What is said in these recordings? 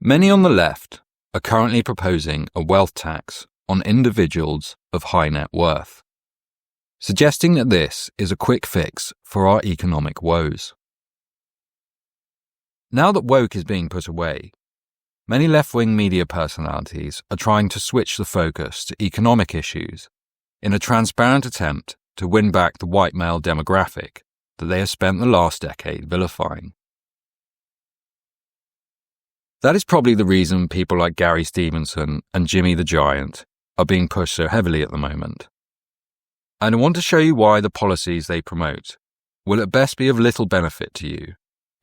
Many on the left are currently proposing a wealth tax on individuals of high net worth, suggesting that this is a quick fix for our economic woes. Now that woke is being put away, many left-wing media personalities are trying to switch the focus to economic issues in a transparent attempt to win back the white male demographic that they have spent the last decade vilifying. That is probably the reason people like Gary Stevenson and Jimmy the Giant are being pushed so heavily at the moment. And I want to show you why the policies they promote will at best be of little benefit to you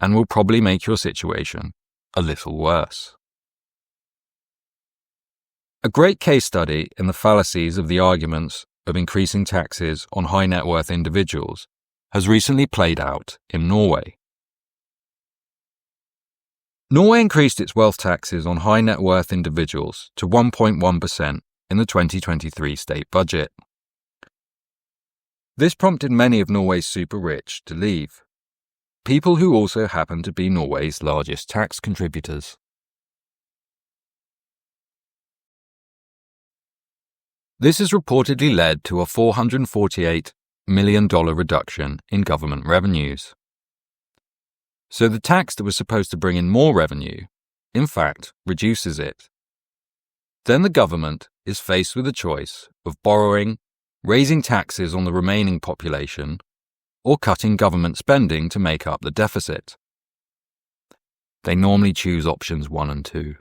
and will probably make your situation a little worse. A great case study in the fallacies of the arguments of increasing taxes on high net worth individuals has recently played out in Norway. Norway increased its wealth taxes on high net worth individuals to 1.1% in the 2023 state budget. This prompted many of Norway's super rich to leave, people who also happen to be Norway's largest tax contributors. This has reportedly led to a $448 million reduction in government revenues. So the tax that was supposed to bring in more revenue, in fact, reduces it. Then the government is faced with a choice of borrowing, raising taxes on the remaining population, or cutting government spending to make up the deficit. They normally choose options 1 and 2.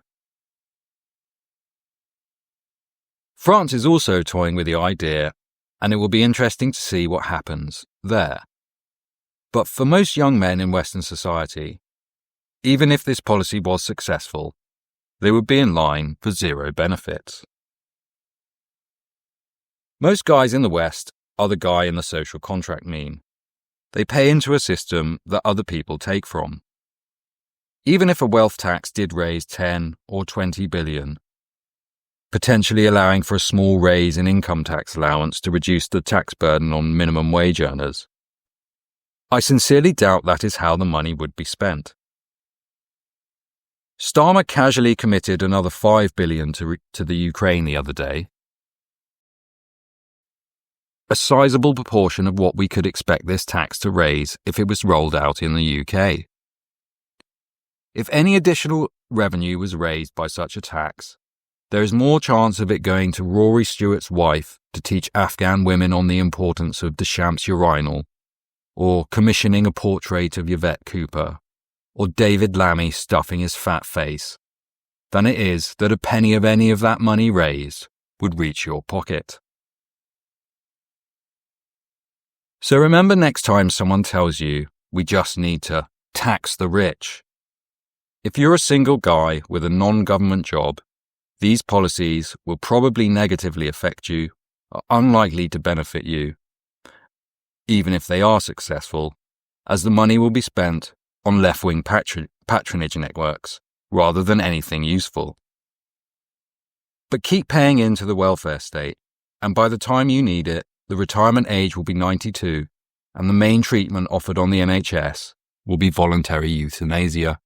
France is also toying with the idea, and it will be interesting to see what happens there. But for most young men in Western society, even if this policy was successful, they would be in line for zero benefits. Most guys in the West are the guy in the social contract meme. They pay into a system that other people take from. Even if a wealth tax did raise 10 or 20 billion, potentially allowing for a small raise in income tax allowance to reduce the tax burden on minimum wage earners, I sincerely doubt that is how the money would be spent. Starmer casually committed another $5 billion to the Ukraine the other day, a sizable proportion of what we could expect this tax to raise if it was rolled out in the UK. If any additional revenue was raised by such a tax, there is more chance of it going to Rory Stewart's wife to teach Afghan women on the importance of Deschamps urinal, or commissioning a portrait of Yvette Cooper, or David Lammy stuffing his fat face, than it is that a penny of any of that money raised would reach your pocket. So remember next time someone tells you we just need to tax the rich. If you're a single guy with a non-government job, these policies will probably negatively affect you, are unlikely to benefit you, even if they are successful, as the money will be spent on left-wing patronage networks rather than anything useful. But keep paying into the welfare state, and by the time you need it, the retirement age will be 92, and the main treatment offered on the NHS will be voluntary euthanasia.